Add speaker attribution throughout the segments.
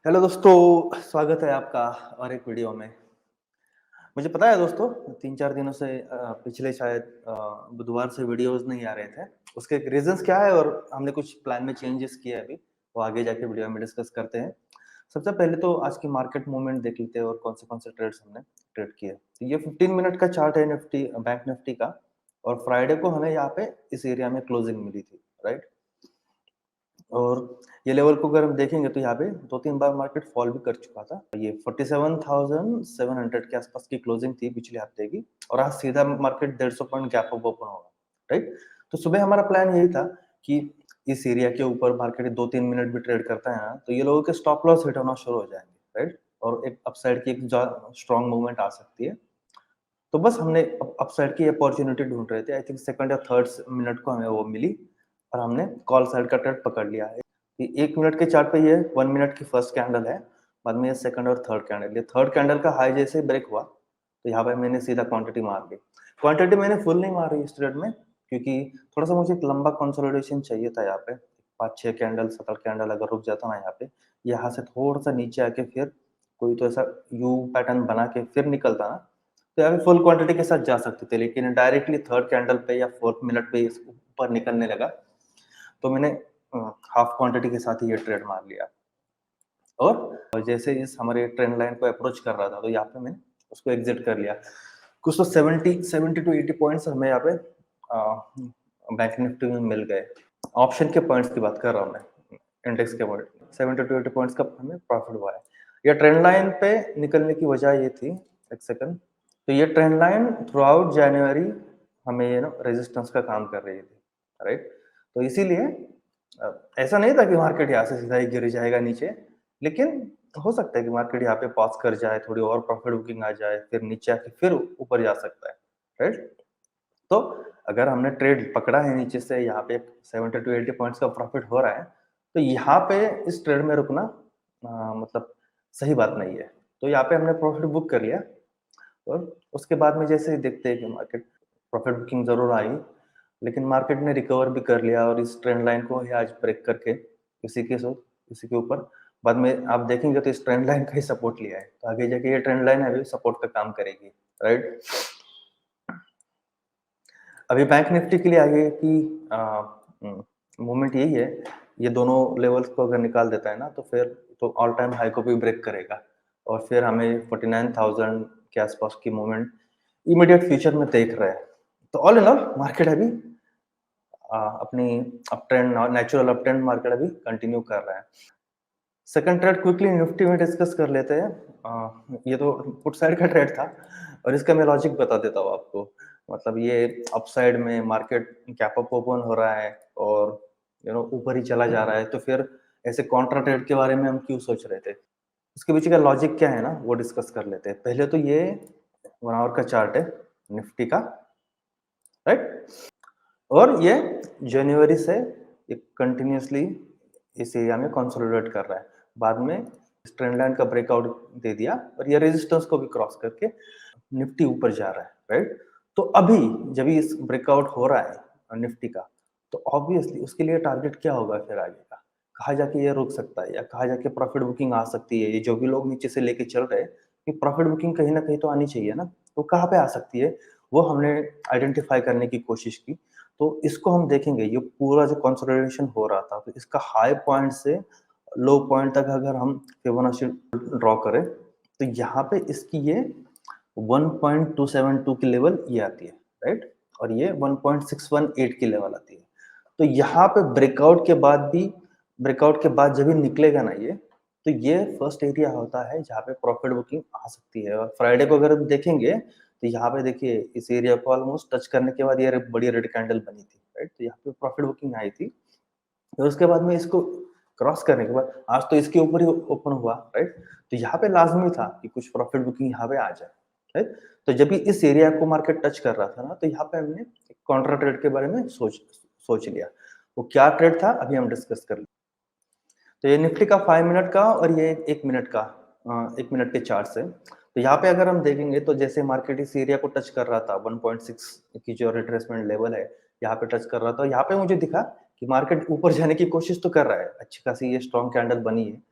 Speaker 1: Hello दोस्तों, स्वागत है आपका और एक वीडियो में। मुझे पता है दोस्तों, 3-4 दिनों से पिछले शायद बुधवार से वीडियोज़ नहीं आ रहे थे। उसके रीज़न्स क्या है और हमने कुछ प्लान में चेंजेस किए हैं अभी, वो आगे जाके वीडियो में डिस्कस करते हैं। सबसे पहले तो आज की मार्केट मूवमेंट देख लेते हैं और कौन से ट्रेड्स हमने ट्रेड किए। तो ये 15 मिनट का चार्ट है निफ्टी बैंक निफ्टी का और फ्राइडे को हमें यहाँ पे इस एरिया में क्लोजिंग मिली थी, राइट? और ये लेवल को अगर हम देखेंगे तो यहाँ पे 2-3 बार मार्केट फॉल भी कर चुका था। ये 47,700 के आसपास की क्लोजिंग थी पिछले हफ्ते की और आज सीधा market 150 point gap up open होगा, राइट? तो सुबह हमारा प्लान यही था कि इस एरिया के ऊपर मार्केट 2-3 मिनट भी ट्रेड करता है ना, तो ये लोगों के स्टॉप लॉस हिट होना शुरू हो जाएंगे, राइट? और एक अपसाइड की एक स्ट्रॉन्ग मूवमेंट आ सकती है। तो बस हमने अपसाइड की अपॉर्चुनिटी ढूंढ रहे थे। आई थिंक सेकंड या थर्ड मिनट को हमें वो मिली और हमने कॉल साइड का ट्रेड पकड़ लिया है। ये 1 मिनट के चार्ट पे ये 1 मिनट की फर्स्ट कैंडल है, बाद में ये सेकंड और थर्ड कैंडल। ये थर्ड कैंडल का हाई जैसे ब्रेक हुआ तो यहाँ पे मैंने सीधा क्वांटिटी मार ली। क्वांटिटी मैंने फुल नहीं मारी इस ट्रेड में क्योंकि थोड़ा सा मुझे एक लंबा कंसोलिडेशन चाहिए था। यहाँ पे 5-6 कैंडल 7 कैंडल अगर रुक जाता ना यहाँ पे, यहाँ से थोड़ा सा नीचे आके फिर कोई तो ऐसा यू पैटर्न बना के फिर निकलता ना, तो यहाँ पे फुल क्वांटिटी के साथ जा सकते थे। लेकिन डायरेक्टली थर्ड कैंडल पे या फोर्थ मिनट पे ऊपर निकलने लगा तो मैंने हाफ क्वांटिटी के साथ ही ये ट्रेड मार लिया। और जैसे इस हमारे ट्रेंड लाइन को अप्रोच कर रहा था तो यहाँ पे मैंने उसको एग्जिट कर लिया। कुछ तो 70 टू 80 पॉइंट्स हमें यहाँ पे बैंक निफ्टी में मिल गए। ऑप्शन के पॉइंट्स की बात कर रहा हूँ मैं, इंडेक्स के पॉइंट 70 टू 80 पॉइंट्स का हमें प्रॉफिट हुआ है। ये ट्रेंड लाइन पे निकलने की वजह ये थी, एक सेकंड, तो ये ट्रेंड लाइन थ्रू आउट जनवरी हमें ये ना रेजिस्टेंस का काम कर रही थी, राइट? तो इसीलिए ऐसा नहीं था कि मार्केट यहाँ से सीधा ही गिर जाएगा नीचे, लेकिन हो सकता है कि मार्केट यहाँ पे पॉज कर जाए, थोड़ी और प्रॉफिट बुकिंग आ जाए, फिर नीचे आके फिर ऊपर जा सकता है, राइट? तो अगर हमने ट्रेड पकड़ा है नीचे से, यहाँ पे 70 टू 80 पॉइंट्स का प्रॉफिट हो रहा है, तो यहाँ पे इस ट्रेड में रुकना मतलब सही बात नहीं है। तो यहाँ पे हमने प्रॉफिट बुक कर लिया और उसके बाद में जैसे ही देखते हैं कि मार्केट प्रॉफिट बुकिंग जरूर आई, लेकिन मार्केट ने रिकवर भी कर लिया और इस ट्रेंड लाइन को ही आज ब्रेक करके इसी के ऊपर बाद में आप देखेंगे तो इस ट्रेंड लाइन का ही सपोर्ट लिया है। तो आगे जाके ये ट्रेंड लाइन अभी सपोर्ट का काम करेगी, राइट? अभी बैंक निफ्टी के लिए आगे की मूवमेंट यही है, ये दोनों लेवल्स को अगर निकाल देता है ना तो फिर तो ऑल टाइम हाई को भी ब्रेक करेगा और फिर हमें 49,000 के आसपास की मूवमेंट इमीडिएट फ्यूचर में देख रहे हैं। तो ऑल इन ऑल मार्केट अभी अपनी up trend natural up trend market अभी कंटिन्यू कर रहा है। सेकंड ट्रेड क्विकली निफ्टी में डिस्कस कर लेते हैं। ये तो पुट साइड का ट्रेड था और इसका मैं लॉजिक बता देता हूँ आपको। मतलब ये अपसाइड में मार्केट गैप अप ओपन हो रहा है और ऊपर ही चला जा रहा है, तो फिर ऐसे कॉन्ट्रा ट्रेड के बारे में हम क्यों सोच रहे थे? उसके पीछे का लॉजिक क्या है ना, वो डिस्कस कर लेते हैं। पहले तो ये 1 आवर का चार्ट है निफ्टी का, राइट? और ये जनवरी से कंटिन्यूसली इस एरिया में कंसोलिडेट कर रहा है। बाद में इस ट्रेंड लाइन का ब्रेकआउट दे दिया और ये रेजिस्टेंस को भी क्रॉस करके निफ्टी ऊपर जा रहा है, राइट? तो अभी जब इस ब्रेकआउट हो रहा है निफ्टी का, तो ऑब्वियसली उसके लिए टारगेट क्या होगा फिर आगे का? कहाँ जाके ये रुक सकता है या कहाँ जाके प्रॉफिट बुकिंग आ सकती है? ये जो भी लोग नीचे से लेके चल रहे हैं कि प्रॉफिट बुकिंग कहीं ना कहीं तो आनी चाहिए ना, तो कहाँ पे आ सकती है वो हमने आइडेंटिफाई करने की कोशिश की। तो इसको हम देखेंगे, ये पूरा जो कंसोलिडेशन हो रहा था तो इसका हाई पॉइंट से लो पॉइंट तक अगर हम फिबोनाची ड्रॉ करें तो यहाँ पे इसकी ये 1.272 की लेवल ये आती है, राइट? और ये 1.618 की लेवल आती है। तो यहाँ पे ब्रेकआउट के बाद जब ये निकलेगा ना ये, तो ये फर्स्ट एरिया होता है जहाँ पे प्रॉफिट बुकिंग आ सकती है। और फ्राइडे को अगर हम देखेंगे तो यहाँ पे देखिए इस एरिया को ऑलमोस्ट टच करने के बाद ये बड़ी रेड कैंडल बनी थी, राइट? तो यहाँ पे प्रॉफिट बुकिंग आई थी और उसके बाद में इसको क्रॉस करने के बाद आज तो इसके ऊपर ही ओपन हुआ, राइट? तो यहाँ पे लाजमी था कि कुछ प्रॉफिट बुकिंग यहाँ पे आ जाए, राइट? तो जब भी इस एरिया को मार्केट टच कर रहा था ना, तो यहाँ पे हमने कॉन्ट्रा ट्रेड के बारे में सोच लिया। वो क्या ट्रेड था अभी हम डिस्कस कर। तो ये निफ्टी का 5 मिनट का और ये 1 मिनट का 1 मिनट के चार्ट से। तो यहाँ पे अगर हम देखेंगे तो जैसे मार्केट इस एरिया को टच कर रहा था 1.6 की जो रिट्रेसमेंट लेवल है, यहाँ पे टच कर रहा था। यहाँ पे मुझे दिखा कि मार्केट ऊपर जाने की कोशिश तो कर रहा है, अच्छी खासी ये स्ट्रॉन्ग कैंडल बनी है,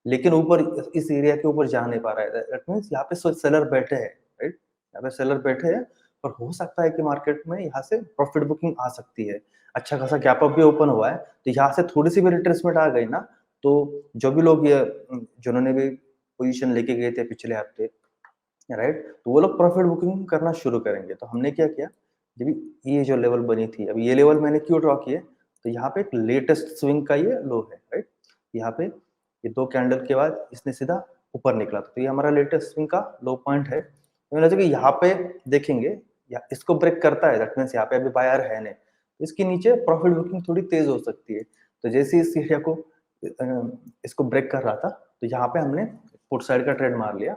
Speaker 1: लेकिन ऊपर इस एरिया के ऊपर जा नहीं पा रहा है। दैट मीन्स यहाँ पे सेलर बैठे हैं, राइट? यहाँ पे सेलर बैठे हैं और हो सकता है कि मार्केट में यहाँ से प्रॉफिट बुकिंग आ सकती है। अच्छा खासा गैप अप भी ओपन हुआ है, तो यहाँ से थोड़ी सी भी रिट्रेसमेंट आ गई ना, तो जो भी लोग ये जिन्होंने भी पोजीशन लेके गए थे पिछले हफ्ते, राइट, तो वो लोग प्रॉफिट बुकिंग करना शुरू करेंगे। तो हमने क्या किया, जब ये जो लेवल बनी थी, अब ये लेवल मैंने क्यों ड्रॉ किए, तो यहाँ पे एक लेटेस्ट स्विंग का ये लो है, राइट? यहाँ पे ये 2 कैंडल के बाद इसने सीधा ऊपर निकला, तो ये हमारा लेटेस्ट स्विंग का लो पॉइंट है। तो मैंने सोचा कि यहाँ पे देखेंगे, या इसको ब्रेक करता है, दैट मीन्स यहाँ पे अभी बायर है नहीं, तो इसके नीचे प्रॉफिट बुकिंग थोड़ी तेज हो सकती है। तो जैसे इस एरिया को इसको ब्रेक कर रहा था, तो यहाँ पे हमने पुट साइड का ट्रेड मार लिया।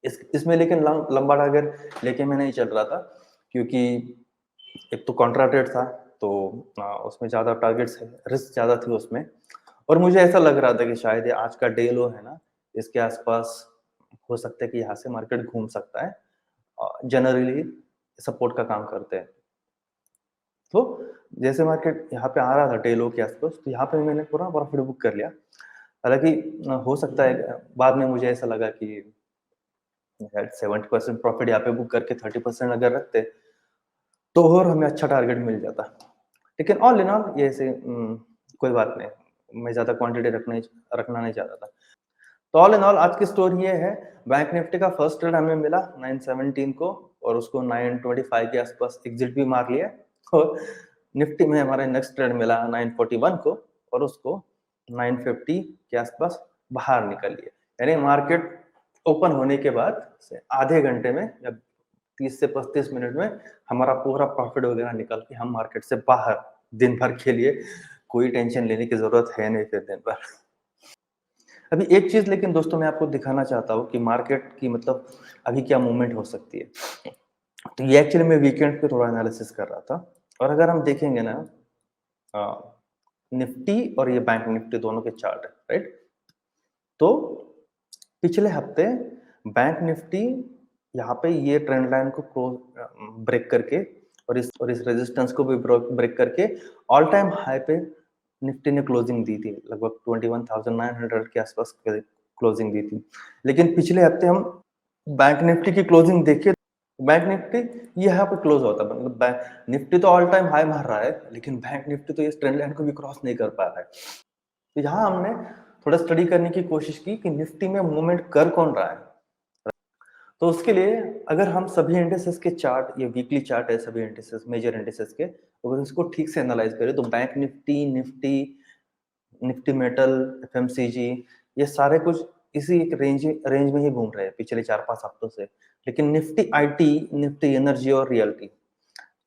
Speaker 1: इसमें लेकिन लंबा टारगेट लेके मैं नहीं चल रहा था, क्योंकि एक तो कॉन्ट्रा ट्रेड था, तो उसमें ज्यादा टारगेट्स है, रिस्क ज्यादा थी उसमें, और मुझे ऐसा लग रहा था कि शायद ये आज का डे लो है ना, इसके आसपास हो सकता है कि यहाँ से मार्केट घूम सकता है, जनरली सपोर्ट का काम करते हैं। तो जैसे मार्केट यहाँ पे आ रहा था डे लो के आसपास, तो यहाँ पे मैंने पूरा प्रॉफिट बुक कर लिया। हालांकि हो सकता है बाद में मुझे ऐसा लगा कि 70% प्रॉफिट यहाँ पे बुक करके 30% अगर रखते तो और हमें अच्छा टारगेट मिल जाता। लेकिन ऑल इन ऑल ये ऐसे कोई बात नहीं, मैं ज्यादा क्वांटिटी रखना नहीं चाहता था। तो ऑल इन ऑल आज की स्टोरी ये है, बैंक निफ्टी का फर्स्ट ट्रेड हमें मिला 917 को, और उसको 925 के आसपास एग्जिट भी मार लिया, और निफ्टी में हमारा नेक्स्ट ट्रेड मिला 941 को, और उसको 950 के आसपास बाहर निकल लिया। यानी मार्केट ओपन होने के बाद से आधे घंटे में या 30 से 35 मिनट में हमारा पूरा प्रॉफिट वगैरह निकल के हम मार्केट से बाहर, दिन भर के लिए कोई टेंशन लेने की जरूरत है नहीं फिर दिन भर। अभी एक चीज लेकिन दोस्तों मैं आपको दिखाना चाहता हूँ कि मार्केट की मतलब अभी क्या मूवमेंट हो सकती है। तो ये एक्चुअली मैं वीकेंड पे थोड़ा एनालिसिस कर रहा था, और अगर हम देखेंगे ना निफ्टी और ये बैंक निफ्टी दोनों के चार्ट है, राइट? तो पिछले हफ्ते बैंक निफ्टी यहाँ पे ये ट्रेंड लाइन को ब्रेक करके और इस रेजिस्टेंस को भी ब्रेक करके ऑल टाइम हाई पे निफ्टी ने क्लोजिंग दी थी, लगभग 21,900 के आसपास क्लोजिंग दी थी। लेकिन पिछले हफ्ते हम बैंक निफ्टी की क्लोजिंग देखे, बैंक निफ्टी ये यहाँ पे क्लोज होता है, मतलब बैंक निफ्टी तो ऑल टाइम हाई मार रहा है, लेकिन बैंक निफ्टी तो इस ट्रेंड लाइन को भी क्रॉस नहीं कर पा रहा है। तो यहाँ हमने थोड़ा स्टडी करने की कोशिश की कि निफ्टी में मूवमेंट कर कौन रहा है। तो उसके लिए अगर हम सभी इंडिसेस के चार्ट, ये वीकली चार्ट है सभी इंडिसेस, मेजर इंडिसेस के, अगर इसको ठीक से एनालाइज करें तो bank Nifty, Nifty metal, FMCG, ये सारे कुछ इसी एक रेंज में ही घूम रहे हैं पिछले 4-5 हफ्तों से। लेकिन निफ्टी आईटी, निफ्टी एनर्जी और रियल्टी,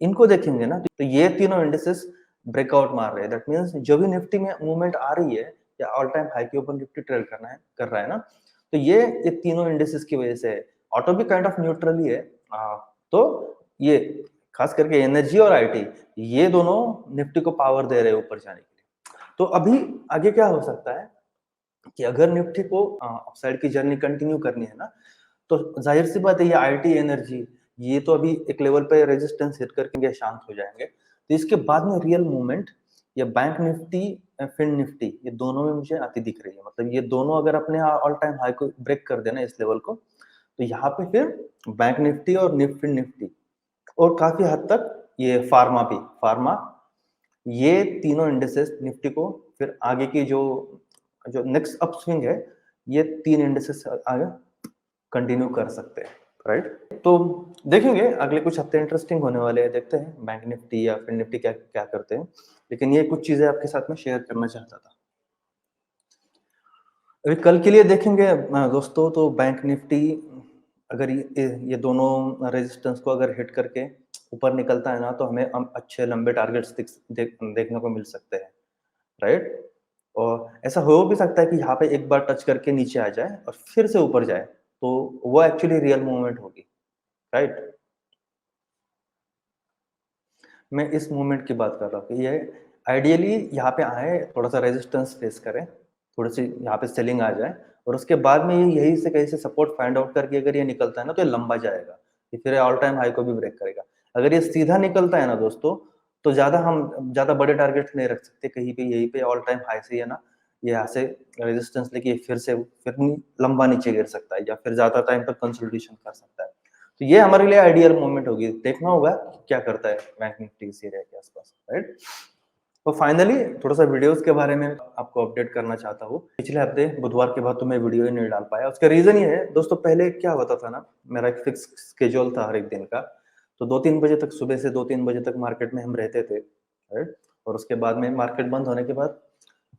Speaker 1: इनको देखेंगे ना, तो ये तीनों इंडिसेस ब्रेकआउट मार रहे हैं। दैट मींस जो भी निफ्टी में मूवमेंट आ रही है या ऑल टाइम हाई के ऊपर निफ्टी ट्रेड कर रहा है ना, तो ये तीनों इंडिसेस की वजह से है। ऑटो भी काइंड ऑफ न्यूट्रल ही है, तो ये खास करके एनर्जी और आईटी, ये दोनों निफ्टी को पावर दे रहे हैं ऊपर जाने के लिए। तो अभी आगे क्या हो सकता है कि अगर निफ्टी को अपसाइड की जर्नी कंटिन्यू करनी है ना, तो जाहिर सी बात है ये आईटी, एनर्जी, ये तो अभी एक लेवल पे रेजिस्टेंस हिट करके शांत हो जाएंगे। तो इसके बाद में रियल मूवमेंट या बैंक निफ्टी, फिन निफ्टी, ये दोनों में मुझे आती दिख रही है। मतलब ये दोनों अगर अपने ऑल टाइम हाई को ब्रेक कर देना इस लेवल को, तो यहाँ पे फिर बैंक निफ्टी और फिन निफ्टी और काफी हद तक ये फार्मा, ये तीनों इंडिसेस निफ्टी को फिर आगे की जो जो नेक्स्ट अपस्विंग है, ये तीन इंडिसेस आगे कंटिन्यू कर सकते हैं, राइट? तो देखेंगे अगले कुछ हफ्ते इंटरेस्टिंग होने वाले हैं, देखते हैं बैंक निफ्टी या फिर निफ्टी क्या क्या करते हैं। लेकिन ये कुछ चीजें आपके साथ में शेयर करना चाहता था। अभी कल के लिए देखेंगे दोस्तों, तो बैंक निफ्टी अगर ये दोनों रेजिस्टेंस को अगर हिट करके ऊपर निकलता है ना, तो हमें अच्छे लंबे टारगेट्स देखने को मिल सकते हैं, राइट? और ऐसा हो भी सकता है कि यहाँ पे एक बार टच करके नीचे आ जाए और फिर से ऊपर जाए, तो वो एक्चुअली रियल मूवमेंट होगी, राइट? मैं इस मूवमेंट की बात कर रहा हूँ कि ये आइडियली यहाँ पे आए, थोड़ा सा रेजिस्टेंस फेस करें, थोड़ी सी यहाँ पे सेलिंग आ जाए, और उसके बाद में ये यही से कहीं से सपोर्ट फाइंड आउट करके अगर ये निकलता है ना, तो ये लंबा जाएगा, ये फिर ऑल टाइम हाई को भी ब्रेक करेगा। अगर ये सीधा निकलता है ना दोस्तों, तो हम ज्यादा बड़े टारगेट नहीं रख सकते कहीं पे, यही पे ऑल टाइम हाई से है ना ये यहाँ से रेजिस्टेंस लेके फिर से फिर लंबा नीचे गिर सकता है या फिर ज्यादा टाइम तक कंसोलिडेशन कर सकता है। तो ये हमारे लिए आइडियल मोमेंट होगी, देखना होगा क्या करता है बैंक निफ्टी इस एरिया के आसपास, राइट। तो फाइनली थोड़ा सा वीडियोस के बारे में आपको अपडेट करना चाहता हूँ। पिछले हफ्ते बुधवार के बाद तो मैं वीडियो ही नहीं डाल पाया, उसका रीजन ये है दोस्तों, पहले क्या होता था ना, मेरा एक फिक्स स्केड्यूल था हर एक दिन का। तो 2-3 बजे तक, सुबह से 2-3 बजे तक मार्केट में हम रहते थे, राइट। और उसके बाद में मार्केट बंद होने के बाद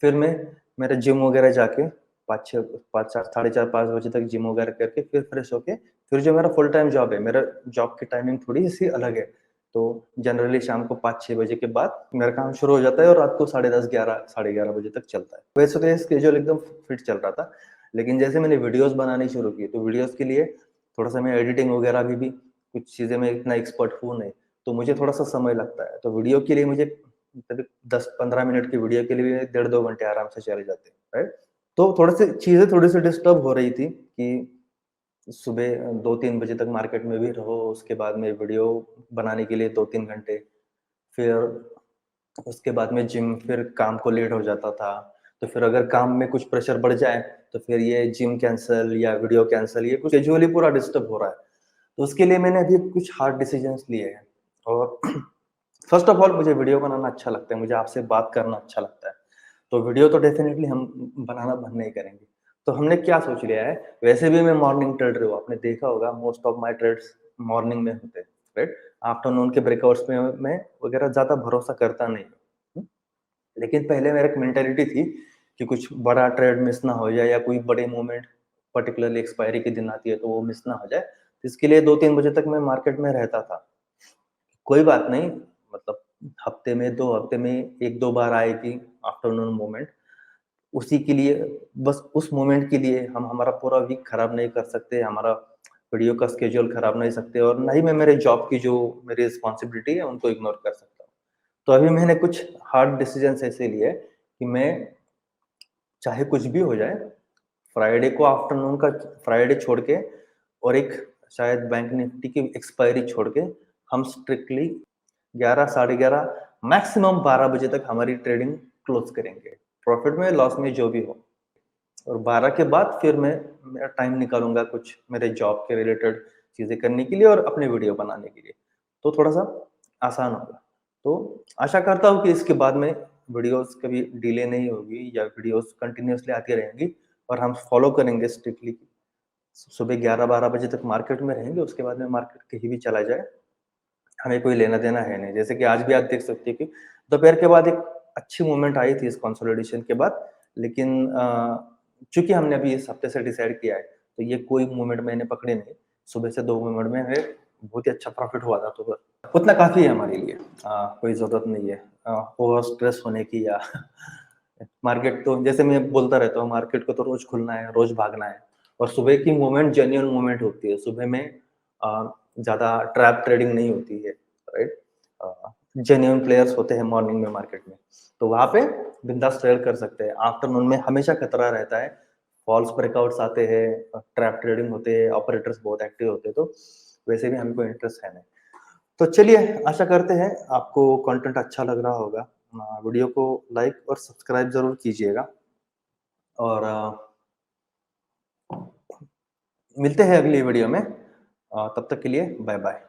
Speaker 1: फिर मैं मेरा जिम वगैरह जाके 5-6 5 साढ़े 4-5 बजे तक जिम वगैरह करके फिर फ्रेश होके फिर जो मेरा फुल टाइम जॉब है, मेरा जॉब की टाइमिंग थोड़ी सी अलग है। तो जनरली शाम को 5-6 बजे के बाद मेरा काम शुरू हो जाता है और रात को 10:30 11 साढ़े 11 बजे तक चलता है। वैसे तो ये स्केड्यूल एकदम फिट चल रहा था, लेकिन जैसे मैंने वीडियोस बनानी शुरू की तो वीडियोस के लिए थोड़ा सा मैं एडिटिंग वगैरह भी कुछ चीजें मैं इतना एक्सपर्ट हूँ नहीं, तो मुझे थोड़ा सा समय लगता है। तो वीडियो के लिए मुझे करीब 10-15 मिनट की वीडियो के लिए 1.5-2 घंटे आराम से चले जाते हैं, राइट। तो थोड़ी सी चीजें थोड़ी सी डिस्टर्ब हो रही थी कि सुबह 2-3 बजे तक मार्केट में भी रहो, उसके बाद में वीडियो बनाने के लिए 2-3 घंटे, फिर उसके बाद में जिम, फिर काम को लेट हो जाता था। तो फिर अगर काम में कुछ प्रेशर बढ़ जाए तो फिर ये जिम कैंसल या वीडियो कैंसल, ये कुछ शेड्यूल ही पूरा डिस्टर्ब हो रहा है। तो उसके लिए मैंने अभी कुछ हार्ड डिसीजंस लिए हैं। और फर्स्ट ऑफ ऑल मुझे वीडियो बनाना अच्छा लगता है, मुझे आपसे बात करना अच्छा लगता है। तो वीडियो तो डेफिनेटली हम बनाना बंद नहीं करेंगे। तो हमने क्या सोच लिया है, वैसे भी मैं मॉर्निंग ट्रेडर हूँ, आपने देखा होगा most of my trades morning में होते हैं, राइट। आफ्टरनून के ब्रेकआउट्स में मैं वगैरह ज्यादा भरोसा करता नहीं हूँ। लेकिन पहले मेरा एक मेंटालिटी थी कि कुछ बड़ा ट्रेड मिस ना हो जाए या कोई बड़े मूवमेंट पर्टिकुलरली एक्सपायरी के दिन आती है तो वो मिस ना हो जाए, तो इसके लिए 2-3 बजे तक मैं मार्केट में रहता था। कोई बात नहीं, मतलब हफ्ते में 2 हफ्ते में 1-2 बार आएगी आफ्टरनून मूवमेंट, उसी के लिए, बस उस मोमेंट के लिए हम हमारा पूरा वीक खराब नहीं कर सकते, हमारा वीडियो का स्केड्यूल खराब नहीं सकते, और ना ही मैं मेरे जॉब की जो मेरी रिस्पॉन्सिबिलिटी है उनको इग्नोर कर सकता हूँ। तो अभी मैंने कुछ हार्ड डिसीजन ऐसे लिए कि मैं, चाहे कुछ भी हो जाए, फ्राइडे को आफ्टरनून का, फ्राइडे छोड़ के और एक शायद बैंक निफ्टी की एक्सपायरी छोड़ के, हम स्ट्रिक्टली 11 साढ़े 11 मैक्सिमम 12 बजे तक हमारी ट्रेडिंग क्लोज करेंगे, प्रॉफिट में लॉस में जो भी हो। और 12 के बाद फिर मैं मेरा टाइम निकालूंगा कुछ मेरे जॉब के रिलेटेड चीजें करने के लिए और अपने वीडियो बनाने के लिए, तो थोड़ा सा आसान होगा। तो आशा करता हूँ कि इसके बाद में वीडियोस कभी डिले नहीं होगी या वीडियोस कंटिन्यूअसली आती रहेंगी, और हम फॉलो करेंगे स्ट्रिक्टली। सुबह 11-12 बजे तक मार्केट में रहेंगे, उसके बाद में मार्केट कहीं भी चला जाए हमें कोई लेना देना है नहीं। जैसे कि आज भी आप देख सकते हैं कि दोपहर के बाद एक अच्छी मूवमेंट आई थी इस कंसोलिडेशन के बाद, लेकिन चूंकि हमने अभी इस हफ्ते से डिसाइड किया है तो ये कोई मूवमेंट मैंने पकड़े नहीं। सुबह से 2 मूवमेंट में हमें बहुत ही अच्छा प्रॉफिट हुआ था, तो उतना काफी है हमारे लिए। कोई जरूरत नहीं है ओवर स्ट्रेस होने की, या मार्केट तो जैसे मैं बोलता रहता हूँ, मार्केट को तो रोज खुलना है, रोज भागना है। और सुबह की मूवमेंट जेन्युइन मूवमेंट होती है, सुबह में ज्यादा ट्रैप ट्रेडिंग नहीं होती है, राइट। जेन्युइन प्लेयर्स होते हैं मॉर्निंग में मार्केट में, तो वहां पे बिंदास ट्रेड कर सकते हैं। आफ्टरनून में हमेशा खतरा रहता है, फॉल्स ब्रेकआउट्स आते हैं, ट्रैप ट्रेडिंग होते हैं, ऑपरेटर्स बहुत एक्टिव होते हैं, तो वैसे भी हमको इंटरेस्ट है नहीं। तो चलिए, आशा करते हैं आपको कंटेंट अच्छा लग रहा होगा। वीडियो को लाइक और सब्सक्राइब जरूर कीजिएगा, और मिलते हैं अगली वीडियो में। तब तक के लिए बाय बाय।